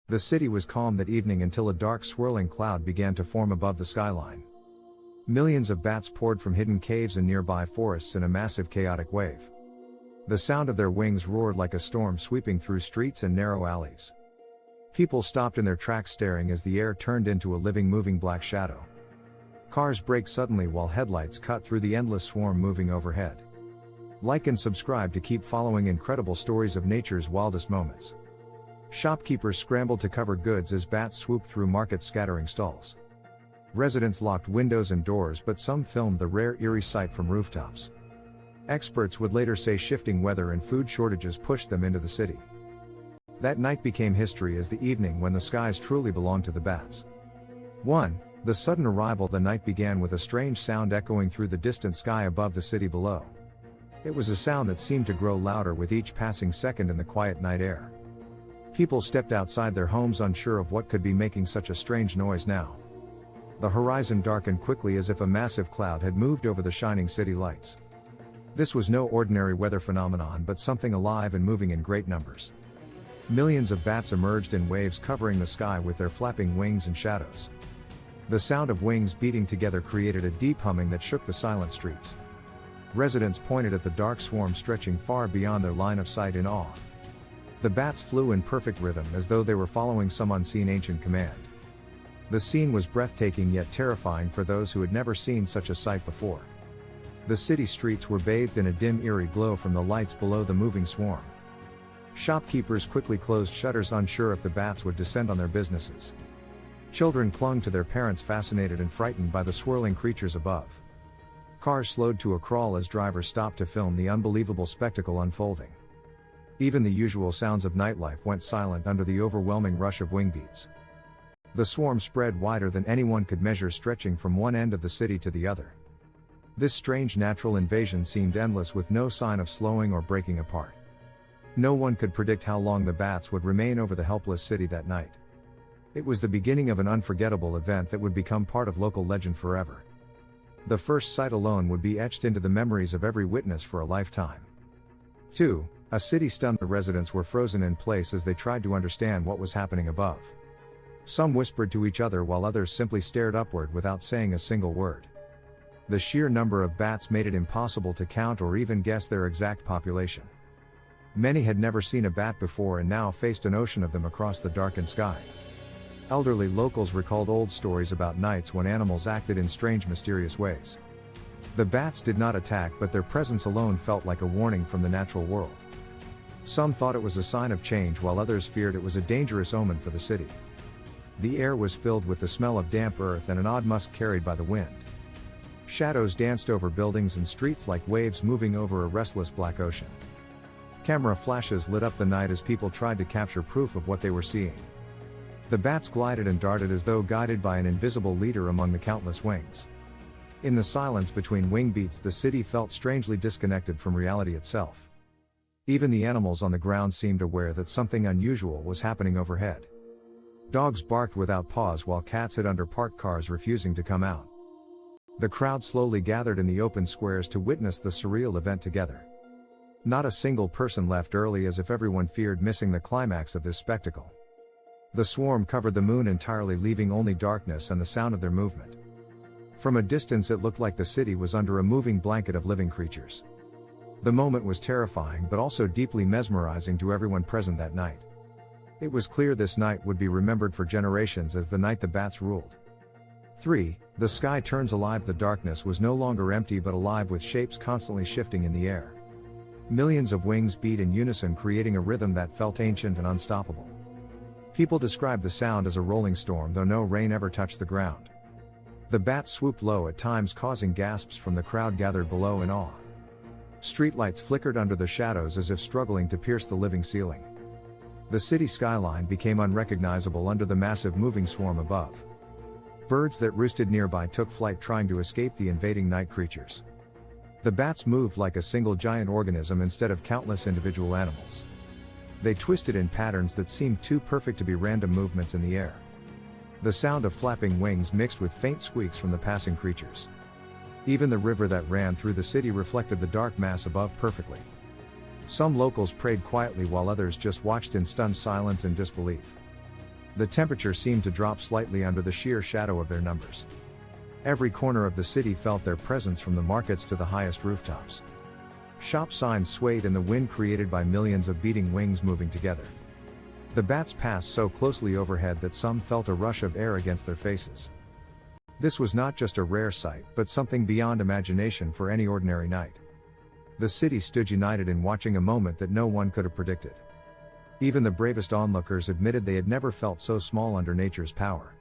The city was calm that evening until a dark swirling cloud began to form above the skyline. Millions of bats poured from hidden caves and nearby forests in a massive chaotic wave. The sound of their wings roared like a storm sweeping through streets and narrow alleys. People stopped in their tracks staring as the air turned into a living moving black shadow. Cars braked suddenly while headlights cut through the endless swarm moving overhead. Like and subscribe to keep following incredible stories of nature's wildest moments. Shopkeepers scrambled to cover goods as bats swooped through markets scattering stalls. Residents locked windows and doors, but some filmed the rare eerie sight from rooftops. Experts would later say shifting weather and food shortages pushed them into the city. That night became history as the evening when the skies truly belonged to the bats. 1. The sudden arrival. The night began with a strange sound echoing through the distant sky above the city below. It was a sound that seemed to grow louder with each passing second in the quiet night air. People stepped outside their homes unsure of what could be making such a strange noise now. The horizon darkened quickly as if a massive cloud had moved over the shining city lights. This was no ordinary weather phenomenon but something alive and moving in great numbers. Millions of bats emerged in waves covering the sky with their flapping wings and shadows. The sound of wings beating together created a deep humming that shook the silent streets. Residents pointed at the dark swarm stretching far beyond their line of sight in awe. The bats flew in perfect rhythm as though they were following some unseen ancient command. The scene was breathtaking yet terrifying for those who had never seen such a sight before. The city streets were bathed in a dim eerie glow from the lights below the moving swarm. Shopkeepers quickly closed shutters unsure if the bats would descend on their businesses. Children clung to their parents fascinated and frightened by the swirling creatures above. Cars slowed to a crawl as drivers stopped to film the unbelievable spectacle unfolding. Even the usual sounds of nightlife went silent under the overwhelming rush of wing beats. The swarm spread wider than anyone could measure, stretching from one end of the city to the other. This strange natural invasion seemed endless with no sign of slowing or breaking apart. No one could predict how long the bats would remain over the helpless city that night. It was the beginning of an unforgettable event that would become part of local legend forever. The first sight alone would be etched into the memories of every witness for a lifetime. 2. A city stunned. The residents were frozen in place as they tried to understand what was happening above. Some whispered to each other while others simply stared upward without saying a single word. The sheer number of bats made it impossible to count or even guess their exact population. Many had never seen a bat before and now faced an ocean of them across the darkened sky. Elderly locals recalled old stories about nights when animals acted in strange, mysterious ways. The bats did not attack, but their presence alone felt like a warning from the natural world. Some thought it was a sign of change while others feared it was a dangerous omen for the city. The air was filled with the smell of damp earth and an odd musk carried by the wind. Shadows danced over buildings and streets like waves moving over a restless black ocean. Camera flashes lit up the night as people tried to capture proof of what they were seeing. The bats glided and darted as though guided by an invisible leader among the countless wings. In the silence between wing beats, the city felt strangely disconnected from reality itself. Even the animals on the ground seemed aware that something unusual was happening overhead. Dogs barked without pause while cats hid under parked cars, refusing to come out. The crowd slowly gathered in the open squares to witness the surreal event together. Not a single person left early, as if everyone feared missing the climax of this spectacle. The swarm covered the moon entirely, leaving only darkness and the sound of their movement. From a distance it looked like the city was under a moving blanket of living creatures. The moment was terrifying but also deeply mesmerizing to everyone present that night. It was clear this night would be remembered for generations as the night the bats ruled. 3. The sky turns alive. The darkness was no longer empty but alive with shapes constantly shifting in the air. Millions of wings beat in unison, creating a rhythm that felt ancient and unstoppable. People described the sound as a rolling storm, though no rain ever touched the ground. The bats swooped low at times, causing gasps from the crowd gathered below in awe. Streetlights flickered under the shadows as if struggling to pierce the living ceiling. The city skyline became unrecognizable under the massive moving swarm above. Birds that roosted nearby took flight, trying to escape the invading night creatures. The bats moved like a single giant organism instead of countless individual animals. They twisted in patterns that seemed too perfect to be random movements in the air. The sound of flapping wings mixed with faint squeaks from the passing creatures. Even the river that ran through the city reflected the dark mass above perfectly. Some locals prayed quietly while others just watched in stunned silence and disbelief. The temperature seemed to drop slightly under the sheer shadow of their numbers. Every corner of the city felt their presence, from the markets to the highest rooftops. Shop signs swayed in the wind created by millions of beating wings moving together. The bats passed so closely overhead that some felt a rush of air against their faces. This was not just a rare sight, but something beyond imagination for any ordinary night. The city stood united in watching a moment that no one could have predicted. Even the bravest onlookers admitted they had never felt so small under nature's power.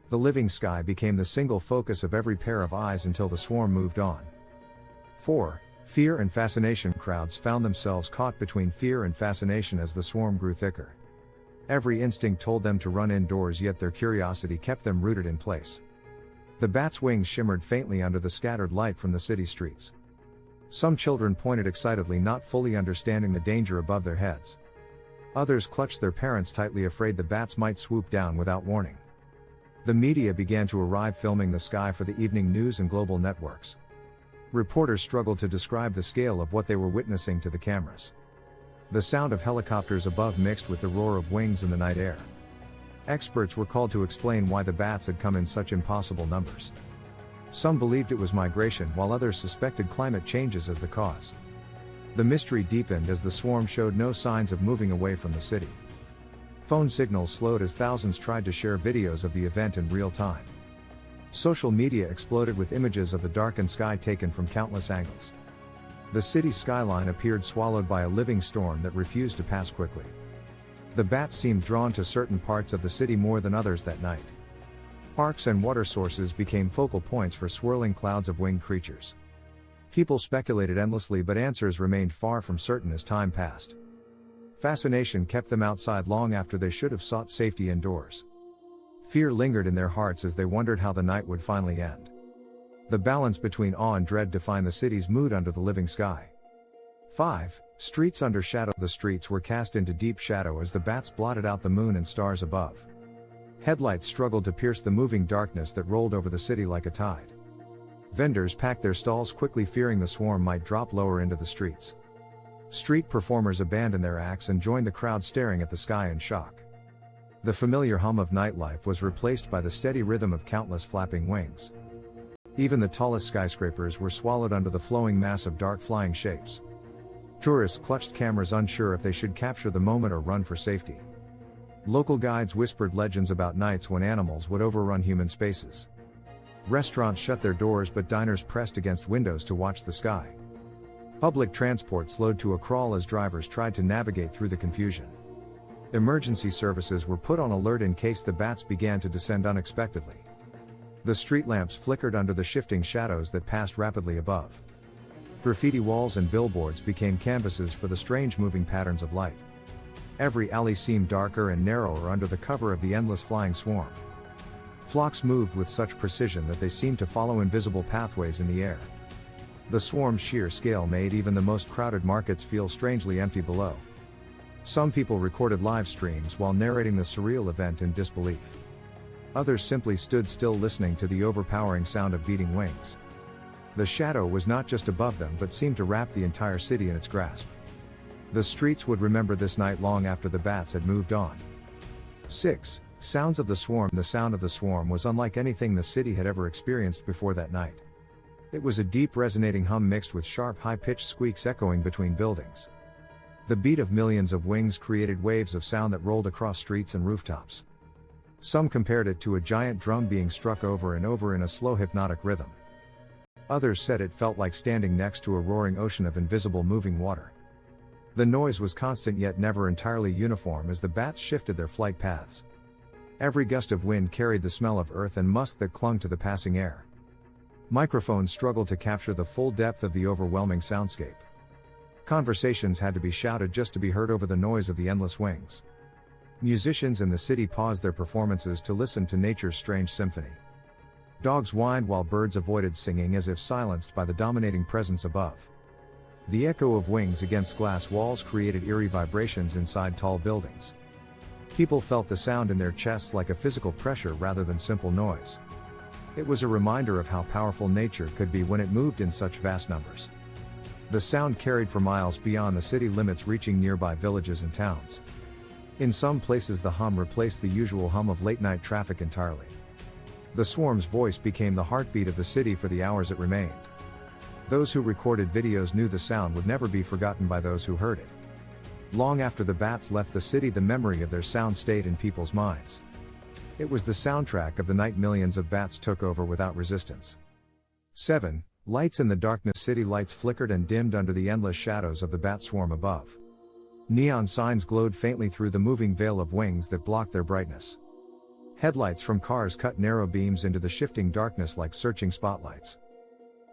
The living sky became the single focus of every pair of eyes until the swarm moved on. 4. Fear and fascination. Crowds found themselves caught between fear and fascination as the swarm grew thicker. Every instinct told them to run indoors, yet their curiosity kept them rooted in place. The bats' wings shimmered faintly under the scattered light from the city streets. Some children pointed excitedly, not fully understanding the danger above their heads. Others clutched their parents tightly, afraid the bats might swoop down without warning. The media began to arrive, filming the sky for the evening news and global networks. Reporters struggled to describe the scale of what they were witnessing to the cameras. The sound of helicopters above mixed with the roar of wings in the night air. Experts were called to explain why the bats had come in such impossible numbers. Some believed it was migration, while others suspected climate changes as the cause. The mystery deepened as the swarm showed no signs of moving away from the city. Phone signals slowed as thousands tried to share videos of the event in real time. Social media exploded with images of the darkened sky taken from countless angles. The city's skyline appeared swallowed by a living storm that refused to pass quickly. The bats seemed drawn to certain parts of the city more than others that night. Parks and water sources became focal points for swirling clouds of winged creatures. People speculated endlessly, but answers remained far from certain as time passed. Fascination kept them outside long after they should have sought safety indoors. Fear lingered in their hearts as they wondered how the night would finally end. The balance between awe and dread defined the city's mood under the living sky. 5. Streets under shadow. The streets were cast into deep shadow as the bats blotted out the moon and stars above. Headlights struggled to pierce the moving darkness that rolled over the city like a tide. Vendors packed their stalls quickly, fearing the swarm might drop lower into the streets. Street performers abandoned their acts and joined the crowd, staring at the sky in shock. The familiar hum of nightlife was replaced by the steady rhythm of countless flapping wings. Even the tallest skyscrapers were swallowed under the flowing mass of dark flying shapes. Tourists clutched cameras, unsure if they should capture the moment or run for safety. Local guides whispered legends about nights when animals would overrun human spaces. Restaurants shut their doors, but diners pressed against windows to watch the sky. Public transport slowed to a crawl as drivers tried to navigate through the confusion. Emergency services were put on alert in case the bats began to descend unexpectedly. The street lamps flickered under the shifting shadows that passed rapidly above. Graffiti walls and billboards became canvases for the strange moving patterns of light. Every alley seemed darker and narrower under the cover of the endless flying swarm. Flocks moved with such precision that they seemed to follow invisible pathways in the air. The swarm's sheer scale made even the most crowded markets feel strangely empty below. Some people recorded live streams while narrating the surreal event in disbelief. Others simply stood still, listening to the overpowering sound of beating wings. The shadow was not just above them, but seemed to wrap the entire city in its grasp. The streets would remember this night long after the bats had moved on. 6. Sounds of the swarm. The sound of the swarm was unlike anything the city had ever experienced before that night. It was a deep, resonating hum mixed with sharp, high-pitched squeaks echoing between buildings. The beat of millions of wings created waves of sound that rolled across streets and rooftops. Some compared it to a giant drum being struck over and over in a slow, hypnotic rhythm. Others said it felt like standing next to a roaring ocean of invisible moving water. The noise was constant yet never entirely uniform as the bats shifted their flight paths. Every gust of wind carried the smell of earth and musk that clung to the passing air. Microphones struggled to capture the full depth of the overwhelming soundscape. Conversations had to be shouted just to be heard over the noise of the endless wings. Musicians in the city paused their performances to listen to nature's strange symphony. Dogs whined while birds avoided singing, as if silenced by the dominating presence above. The echo of wings against glass walls created eerie vibrations inside tall buildings. People felt the sound in their chests like a physical pressure rather than simple noise. It was a reminder of how powerful nature could be when it moved in such vast numbers. The sound carried for miles beyond the city limits, reaching nearby villages and towns. In some places the hum replaced the usual hum of late-night traffic entirely. The swarm's voice became the heartbeat of the city for the hours it remained. Those who recorded videos knew the sound would never be forgotten by those who heard it. Long after the bats left the city, the memory of their sound stayed in people's minds. It was the soundtrack of the night millions of bats took over without resistance. 7. Lights in the darkness. City lights flickered and dimmed under the endless shadows of the bat swarm above. Neon signs glowed faintly through the moving veil of wings that blocked their brightness. Headlights from cars cut narrow beams into the shifting darkness like searching spotlights.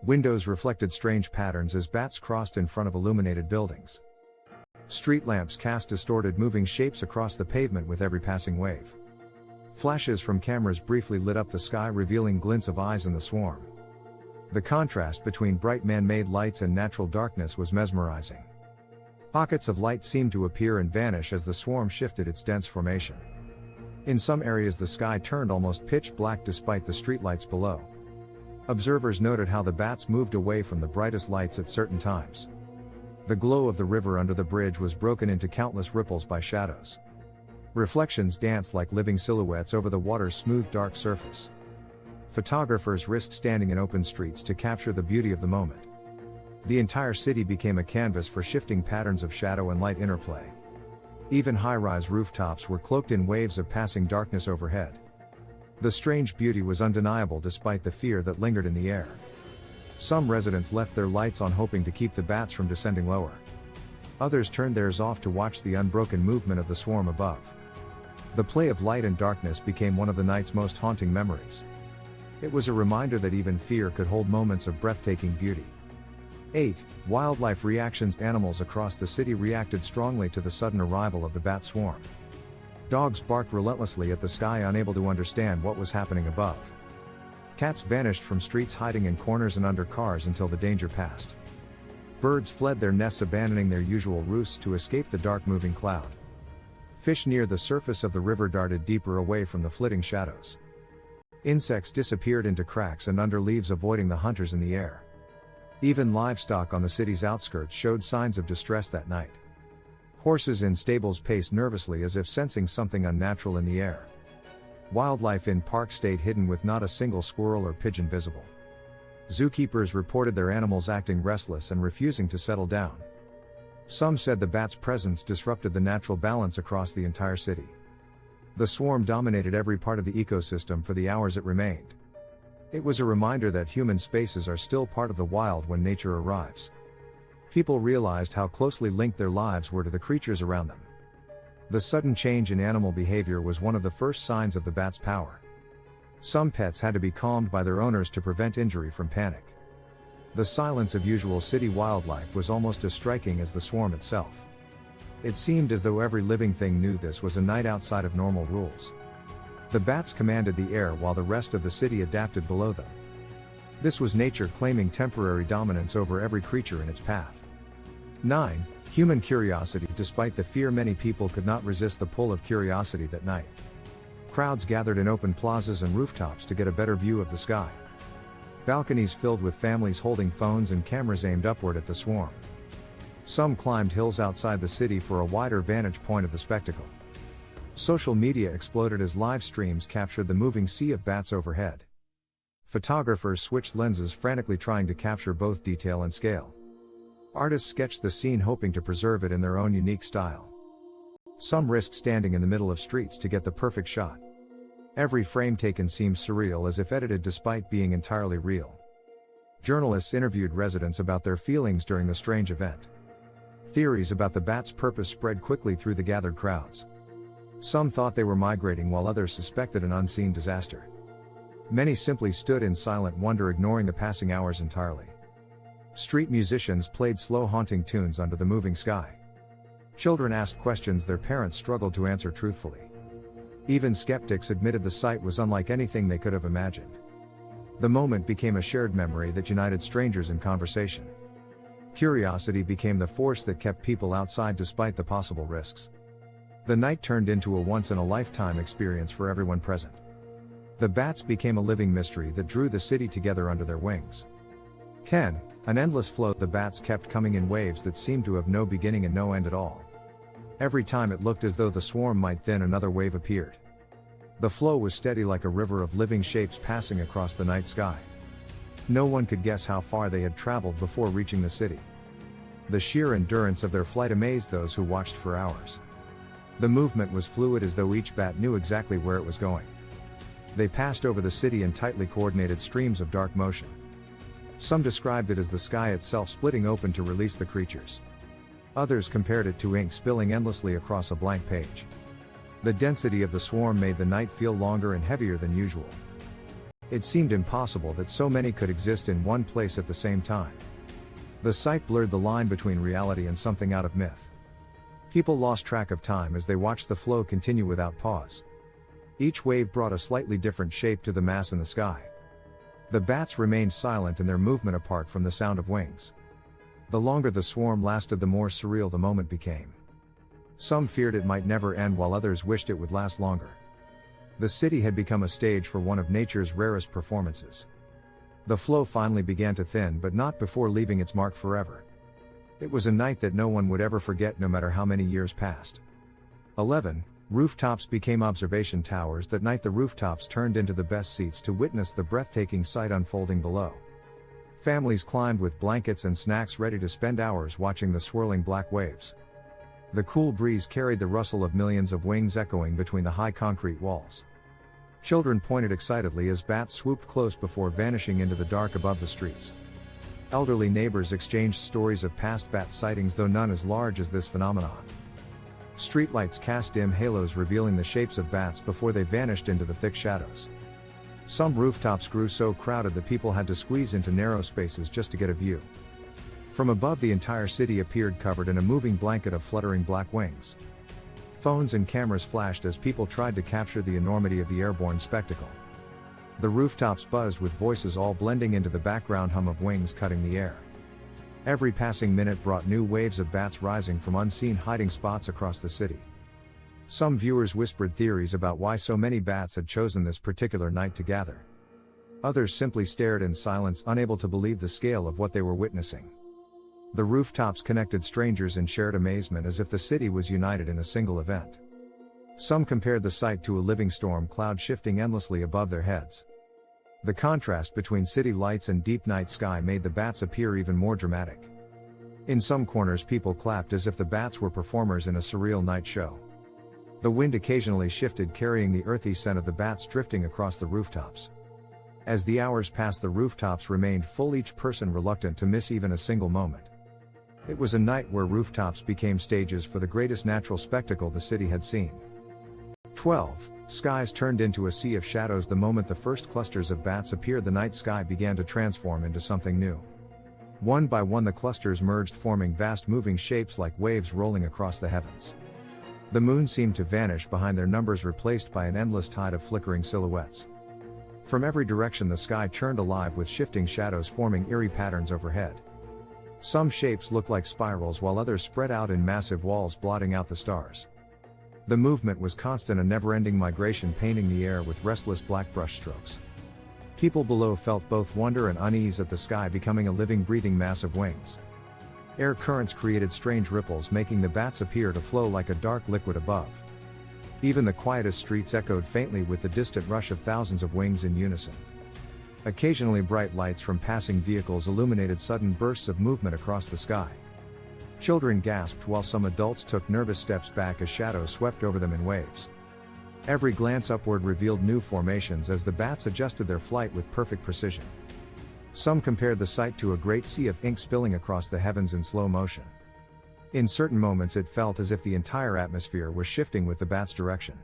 Windows reflected strange patterns as bats crossed in front of illuminated buildings. Street lamps cast distorted moving shapes across the pavement with every passing wave. Flashes from cameras briefly lit up the sky, revealing glints of eyes in the swarm. The contrast between bright man-made lights and natural darkness was mesmerizing. Pockets of light seemed to appear and vanish as the swarm shifted its dense formation. In some areas the sky turned almost pitch black despite the streetlights below. Observers noted how the bats moved away from the brightest lights at certain times. The glow of the river under the bridge was broken into countless ripples by shadows. Reflections danced like living silhouettes over the water's smooth dark surface. Photographers risked standing in open streets to capture the beauty of the moment. The entire city became a canvas for shifting patterns of shadow and light interplay. Even high-rise rooftops were cloaked in waves of passing darkness overhead. The strange beauty was undeniable despite the fear that lingered in the air. Some residents left their lights on hoping to keep the bats from descending lower. Others turned theirs off to watch the unbroken movement of the swarm above. The play of light and darkness became one of the night's most haunting memories. It was a reminder that even fear could hold moments of breathtaking beauty. 8. Wildlife reactions. Animals across the city reacted strongly to the sudden arrival of the bat swarm. Dogs barked relentlessly at the sky, unable to understand what was happening above. Cats vanished from streets, hiding in corners and under cars until the danger passed. Birds fled their nests, abandoning their usual roosts to escape the dark moving cloud. Fish near the surface of the river darted deeper away from the flitting shadows. Insects disappeared into cracks and under leaves, avoiding the hunters in the air. Even livestock on the city's outskirts showed signs of distress that night. Horses in stables paced nervously as if sensing something unnatural in the air. Wildlife in parks stayed hidden with not a single squirrel or pigeon visible. Zookeepers reported their animals acting restless and refusing to settle down. Some said the bat's presence disrupted the natural balance across the entire city. The swarm dominated every part of the ecosystem for the hours it remained. It was a reminder that human spaces are still part of the wild when nature arrives. People realized how closely linked their lives were to the creatures around them. The sudden change in animal behavior was one of the first signs of the bat's power. Some pets had to be calmed by their owners to prevent injury from panic. The silence of usual city wildlife was almost as striking as the swarm itself. It seemed as though every living thing knew this was a night outside of normal rules. The bats commanded the air while the rest of the city adapted below them. This was nature claiming temporary dominance over every creature in its path. 9. Human curiosity. Despite the fear, many people could not resist the pull of curiosity that night. Crowds gathered in open plazas and rooftops to get a better view of the sky. Balconies filled with families holding phones and cameras aimed upward at the swarm. Some climbed hills outside the city for a wider vantage point of the spectacle. Social media exploded as live streams captured the moving sea of bats overhead. Photographers switched lenses, frantically trying to capture both detail and scale. Artists sketched the scene, hoping to preserve it in their own unique style. Some risked standing in the middle of streets to get the perfect shot. Every frame taken seemed surreal, as if edited despite being entirely real. Journalists interviewed residents about their feelings during the strange event. Theories about the bats' purpose spread quickly through the gathered crowds. Some thought they were migrating, while others suspected an unseen disaster. Many simply stood in silent wonder, ignoring the passing hours entirely. Street musicians played slow, haunting tunes under the moving sky. Children asked questions their parents struggled to answer truthfully. Even skeptics admitted the sight was unlike anything they could have imagined. The moment became a shared memory that united strangers in conversation. Curiosity became the force that kept people outside despite the possible risks. The night turned into a once-in-a-lifetime experience for everyone present. The bats became a living mystery that drew the city together under their wings. 10. An endless flow. The bats kept coming in waves that seemed to have no beginning and no end at all. Every time it looked as though the swarm might thin, another wave appeared. The flow was steady like a river of living shapes passing across the night sky. No one could guess how far they had traveled before reaching the city. The sheer endurance of their flight amazed those who watched for hours. The movement was fluid, as though each bat knew exactly where it was going. They passed over the city in tightly coordinated streams of dark motion. Some described it as the sky itself splitting open to release the creatures. Others compared it to ink spilling endlessly across a blank page. The density of the swarm made the night feel longer and heavier than usual. It seemed impossible that so many could exist in one place at the same time. The sight blurred the line between reality and something out of myth. People lost track of time as they watched the flow continue without pause. Each wave brought a slightly different shape to the mass in the sky. The bats remained silent in their movement apart from the sound of wings. The longer the swarm lasted, the more surreal the moment became. Some feared it might never end, while others wished it would last longer. The city had become a stage for one of nature's rarest performances. The flow finally began to thin, but not before leaving its mark forever. It was a night that no one would ever forget, no matter how many years passed. 11. Rooftops became observation towers. That night the rooftops turned into the best seats to witness the breathtaking sight unfolding below. Families climbed with blankets and snacks, ready to spend hours watching the swirling black waves. The cool breeze carried the rustle of millions of wings echoing between the high concrete walls. Children pointed excitedly as bats swooped close before vanishing into the dark above the streets. Elderly neighbors exchanged stories of past bat sightings, though none as large as this phenomenon. Streetlights cast dim halos revealing the shapes of bats before they vanished into the thick shadows. Some rooftops grew so crowded that people had to squeeze into narrow spaces just to get a view. From above, the entire city appeared covered in a moving blanket of fluttering black wings. Phones and cameras flashed as people tried to capture the enormity of the airborne spectacle. The rooftops buzzed with voices, all blending into the background hum of wings cutting the air. Every passing minute brought new waves of bats rising from unseen hiding spots across the city. Some viewers whispered theories about why so many bats had chosen this particular night to gather. Others simply stared in silence, unable to believe the scale of what they were witnessing. The rooftops connected strangers in shared amazement, as if the city was united in a single event. Some compared the sight to a living storm cloud shifting endlessly above their heads. The contrast between city lights and deep night sky made the bats appear even more dramatic. In some corners, people clapped as if the bats were performers in a surreal night show. The wind occasionally shifted, carrying the earthy scent of the bats drifting across the rooftops. As the hours passed, the rooftops remained full, each person reluctant to miss even a single moment. It was a night where rooftops became stages for the greatest natural spectacle the city had seen. 12. Skies turned into a sea of shadows. The moment the first clusters of bats appeared, the night sky began to transform into something new. One by one, the clusters merged, forming vast moving shapes like waves rolling across the heavens. The moon seemed to vanish behind their numbers, replaced by an endless tide of flickering silhouettes. From every direction, the sky churned alive with shifting shadows, forming eerie patterns overhead. Some shapes looked like spirals, while others spread out in massive walls, blotting out the stars. The movement was constant, a never-ending migration, painting the air with restless black brushstrokes. People below felt both wonder and unease at the sky becoming a living, breathing mass of wings. Air currents created strange ripples, making the bats appear to flow like a dark liquid above. Even the quietest streets echoed faintly with the distant rush of thousands of wings in unison. Occasionally, bright lights from passing vehicles illuminated sudden bursts of movement across the sky. Children gasped, while some adults took nervous steps back as shadows swept over them in waves. Every glance upward revealed new formations as the bats adjusted their flight with perfect precision. Some compared the sight to a great sea of ink spilling across the heavens in slow motion. In certain moments, it felt as if the entire atmosphere was shifting with the bats' direction.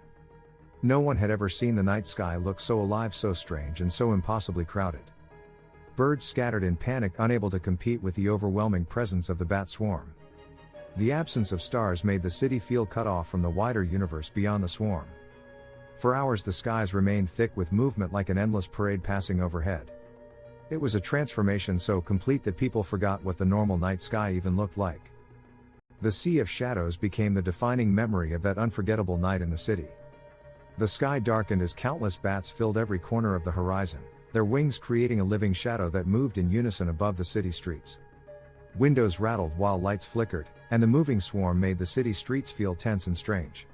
No one had ever seen the night sky look so alive, so strange, and so impossibly crowded. Birds scattered in panic, unable to compete with the overwhelming presence of the bat swarm. The absence of stars made the city feel cut off from the wider universe beyond the swarm. For hours, the skies remained thick with movement, like an endless parade passing overhead. It was a transformation so complete that people forgot what the normal night sky even looked like. The sea of shadows became the defining memory of that unforgettable night in the city. The sky darkened as countless bats filled every corner of the horizon, their wings creating a living shadow that moved in unison above the city streets. Windows rattled while lights flickered, and the moving swarm made the city streets feel tense and strange.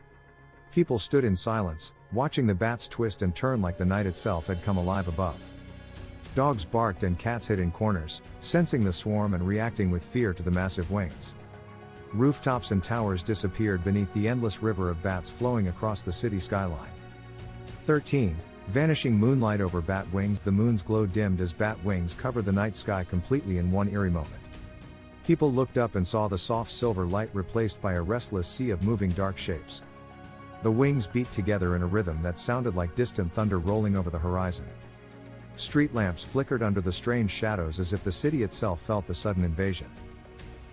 People stood in silence, watching the bats twist and turn like the night itself had come alive above. Dogs barked and cats hid in corners, sensing the swarm and reacting with fear to the massive wings. Rooftops and towers disappeared beneath the endless river of bats flowing across the city skyline. 13. Vanishing moonlight over bat wings. The moon's glow dimmed as bat wings covered the night sky completely in one eerie moment. People looked up and saw the soft silver light replaced by a restless sea of moving dark shapes. The wings beat together in a rhythm that sounded like distant thunder rolling over the horizon. Street lamps flickered under the strange shadows as if the city itself felt the sudden invasion.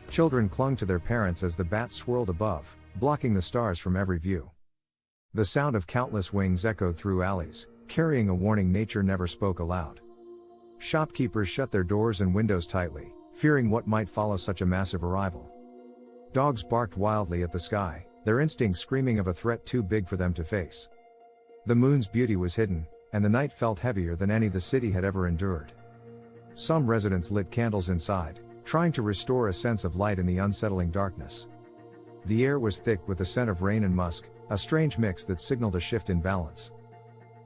Children clung to their parents as the bats swirled above, blocking the stars from every view. The sound of countless wings echoed through alleys, carrying a warning nature never spoke aloud. Shopkeepers shut their doors and windows tightly, fearing what might follow such a massive arrival. Dogs barked wildly at the sky, their instincts screaming of a threat too big for them to face. The moon's beauty was hidden, and the night felt heavier than any the city had ever endured. Some residents lit candles inside, trying to restore a sense of light in the unsettling darkness. The air was thick with the scent of rain and musk, a strange mix that signaled a shift in balance.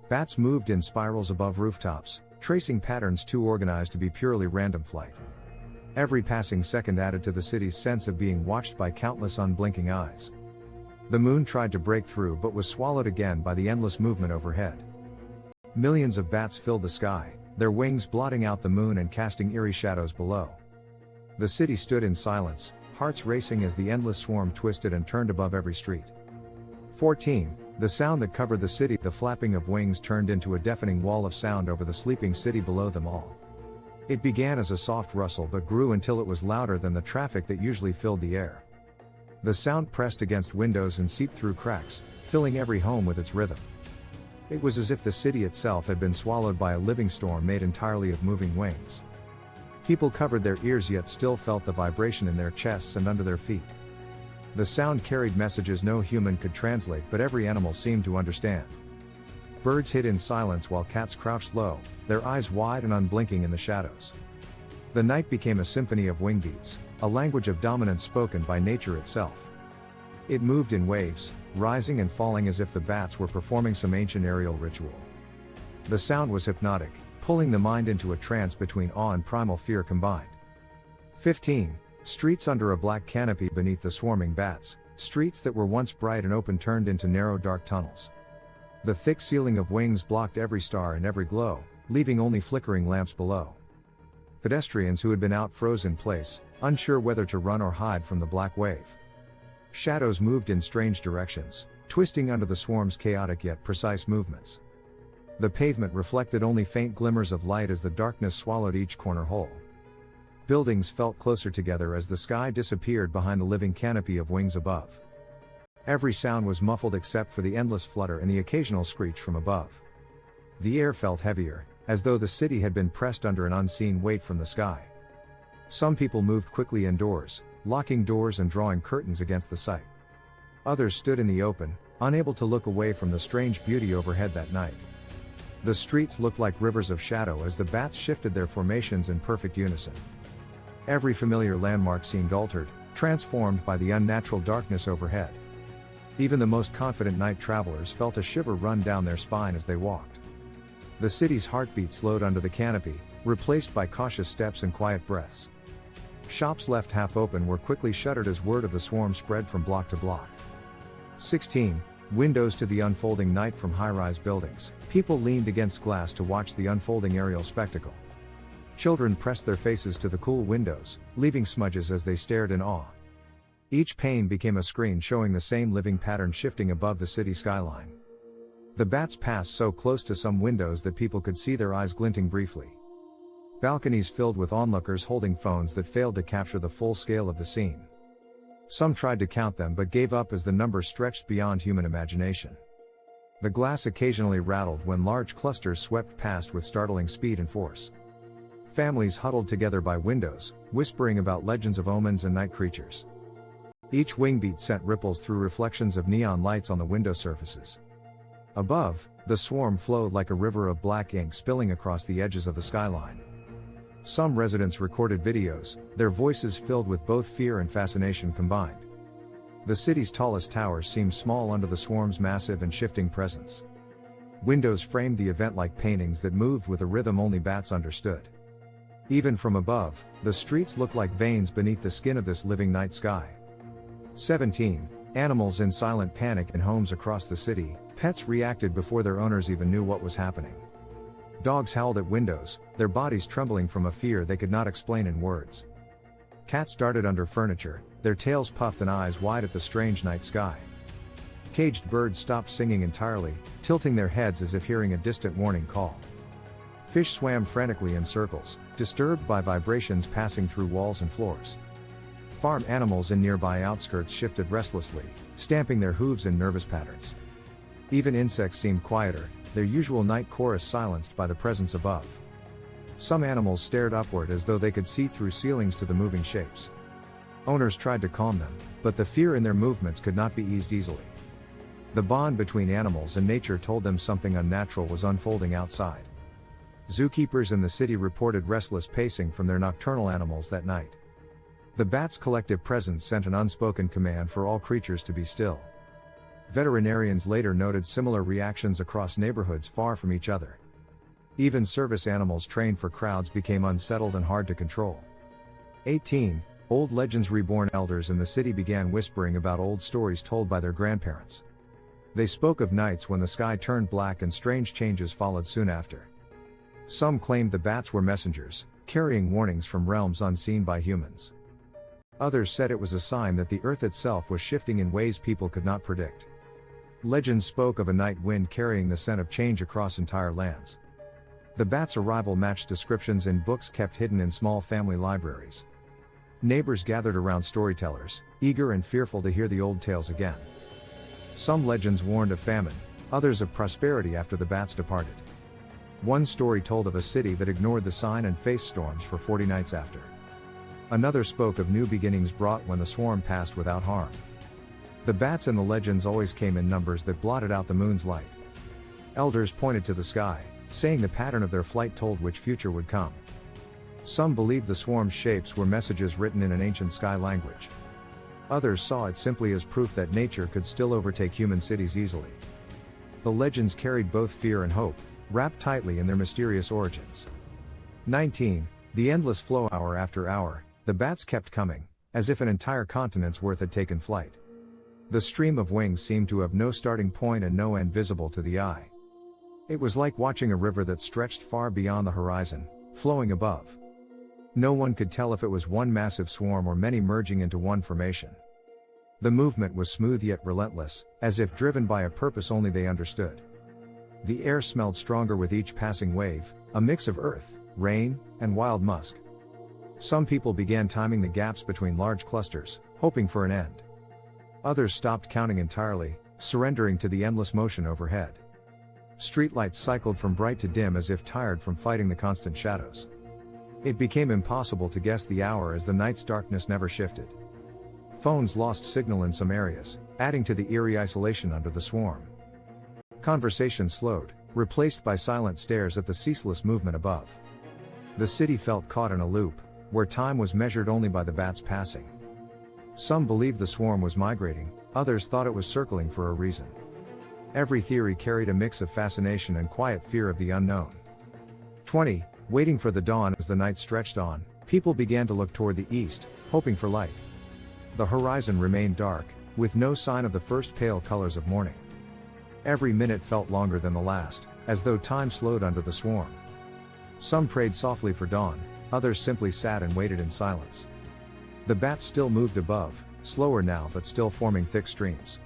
Bats moved in spirals above rooftops, tracing patterns too organized to be purely random flight. Every passing second added to the city's sense of being watched by countless unblinking eyes. The moon tried to break through but was swallowed again by the endless movement overhead. Millions of bats filled the sky, their wings blotting out the moon and casting eerie shadows below. The city stood in silence, hearts racing as the endless swarm twisted and turned above every street. 14. The sound that covered the city. The flapping of wings turned into a deafening wall of sound over the sleeping city below them all. It began as a soft rustle but grew until it was louder than the traffic that usually filled the air. The sound pressed against windows and seeped through cracks, filling every home with its rhythm. It was as if the city itself had been swallowed by a living storm made entirely of moving wings. People covered their ears yet still felt the vibration in their chests and under their feet. The sound carried messages no human could translate, but every animal seemed to understand. Birds hid in silence while cats crouched low, their eyes wide and unblinking in the shadows. The night became a symphony of wing beats, a language of dominance spoken by nature itself. It moved in waves, rising and falling as if the bats were performing some ancient aerial ritual. The sound was hypnotic, pulling the mind into a trance between awe and primal fear combined. 15. Streets under a black canopy beneath the swarming bats, streets that were once bright and open turned into narrow dark tunnels. The thick ceiling of wings blocked every star and every glow, leaving only flickering lamps below. Pedestrians who had been out froze in place, unsure whether to run or hide from the black wave. Shadows moved in strange directions, twisting under the swarm's chaotic yet precise movements. The pavement reflected only faint glimmers of light as the darkness swallowed each corner whole. Buildings felt closer together as the sky disappeared behind the living canopy of wings above. Every sound was muffled except for the endless flutter and the occasional screech from above. The air felt heavier, as though the city had been pressed under an unseen weight from the sky. Some people moved quickly indoors, locking doors and drawing curtains against the sight. Others stood in the open, unable to look away from the strange beauty overhead that night. The streets looked like rivers of shadow as the bats shifted their formations in perfect unison. Every familiar landmark seemed altered, transformed by the unnatural darkness overhead. Even the most confident night travelers felt a shiver run down their spine as they walked. The city's heartbeat slowed under the canopy, replaced by cautious steps and quiet breaths. Shops left half open were quickly shuttered as word of the swarm spread from block to block. 16. Windows to the unfolding night from high-rise buildings. People leaned against glass to watch the unfolding aerial spectacle. Children pressed their faces to the cool windows, leaving smudges as they stared in awe. Each pane became a screen showing the same living pattern shifting above the city skyline. The bats passed so close to some windows that people could see their eyes glinting briefly. Balconies filled with onlookers holding phones that failed to capture the full scale of the scene. Some tried to count them but gave up as the number stretched beyond human imagination. The glass occasionally rattled when large clusters swept past with startling speed and force. Families huddled together by windows, whispering about legends of omens and night creatures. Each wingbeat sent ripples through reflections of neon lights on the window surfaces. Above, the swarm flowed like a river of black ink spilling across the edges of the skyline. Some residents recorded videos, their voices filled with both fear and fascination combined. The city's tallest towers seemed small under the swarm's massive and shifting presence. Windows framed the event like paintings that moved with a rhythm only bats understood. Even from above, the streets looked like veins beneath the skin of this living night sky. 17. Animals in silent panic in homes across the city. Pets reacted before their owners even knew what was happening. Dogs howled at windows, their bodies trembling from a fear they could not explain in words. Cats darted under furniture, their tails puffed and eyes wide at the strange night sky. Caged birds stopped singing entirely, tilting their heads as if hearing a distant warning call. Fish swam frantically in circles, disturbed by vibrations passing through walls and floors. Farm animals in nearby outskirts shifted restlessly, stamping their hooves in nervous patterns. Even insects seemed quieter, their usual night chorus silenced by the presence above. Some animals stared upward as though they could see through ceilings to the moving shapes. Owners tried to calm them, but the fear in their movements could not be eased easily. The bond between animals and nature told them something unnatural was unfolding outside. Zookeepers in the city reported restless pacing from their nocturnal animals that night. The bats' collective presence sent an unspoken command for all creatures to be still. Veterinarians later noted similar reactions across neighborhoods far from each other. Even service animals trained for crowds became unsettled and hard to control. 18. Old legends reborn. Elders in the city began whispering about old stories told by their grandparents. They spoke of nights when the sky turned black and strange changes followed soon after. Some claimed the bats were messengers, carrying warnings from realms unseen by humans. Others said it was a sign that the earth itself was shifting in ways people could not predict. Legends spoke of a night wind carrying the scent of change across entire lands. The bats' arrival matched descriptions in books kept hidden in small family libraries. Neighbors gathered around storytellers, eager and fearful to hear the old tales again. Some legends warned of famine, others of prosperity after the bats departed. One story told of a city that ignored the sign and faced storms for 40 nights after. Another spoke of new beginnings brought when the swarm passed without harm. The bats in the legends always came in numbers that blotted out the moon's light. Elders pointed to the sky, saying the pattern of their flight told which future would come. Some believed the swarm's shapes were messages written in an ancient sky language. Others saw it simply as proof that nature could still overtake human cities easily. The legends carried both fear and hope, wrapped tightly in their mysterious origins. 19. The endless flow. Hour after hour, the bats kept coming, as if an entire continent's worth had taken flight. The stream of wings seemed to have no starting point and no end visible to the eye. It was like watching a river that stretched far beyond the horizon, flowing above. No one could tell if it was one massive swarm or many merging into one formation. The movement was smooth yet relentless, as if driven by a purpose only they understood. The air smelled stronger with each passing wave, a mix of earth, rain, and wild musk. Some people began timing the gaps between large clusters, hoping for an end. Others stopped counting entirely, surrendering to the endless motion overhead. Streetlights cycled from bright to dim as if tired from fighting the constant shadows. It became impossible to guess the hour as the night's darkness never shifted. Phones lost signal in some areas, adding to the eerie isolation under the swarm. Conversation slowed, replaced by silent stares at the ceaseless movement above. The city felt caught in a loop, where time was measured only by the bats passing. Some believed the swarm was migrating, others thought it was circling for a reason. Every theory carried a mix of fascination and quiet fear of the unknown. 20. Waiting for the dawn. As the night stretched on, people began to look toward the east, hoping for light. The horizon remained dark, with no sign of the first pale colors of morning. Every minute felt longer than the last, as though time slowed under the swarm. Some prayed softly for dawn, others simply sat and waited in silence. The bats still moved above, slower now but still forming thick streams.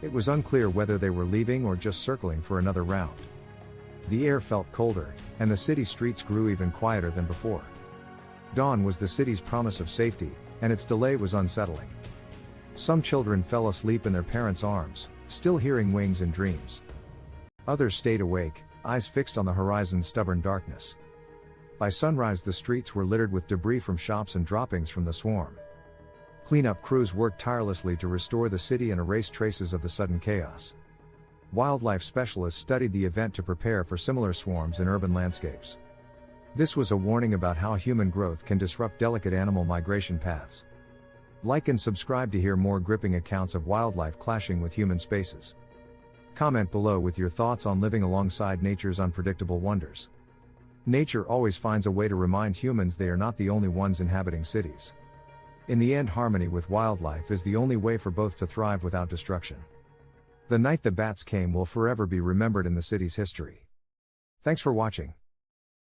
It was unclear whether they were leaving or just circling for another round. The air felt colder, and the city streets grew even quieter than before. Dawn was the city's promise of safety, and its delay was unsettling. Some children fell asleep in their parents' arms, still hearing wings in dreams. Others stayed awake, eyes fixed on the horizon's stubborn darkness. By sunrise the streets were littered with debris from shops and droppings from the swarm. Cleanup crews worked tirelessly to restore the city and erase traces of the sudden chaos. Wildlife specialists studied the event to prepare for similar swarms in urban landscapes. This was a warning about how human growth can disrupt delicate animal migration paths. Like and subscribe to hear more gripping accounts of wildlife clashing with human spaces. Comment below with your thoughts on living alongside nature's unpredictable wonders. Nature always finds a way to remind humans they are not the only ones inhabiting cities. In the end, harmony with wildlife is the only way for both to thrive without destruction. The night the bats came will forever be remembered in the city's history. Thanks for watching.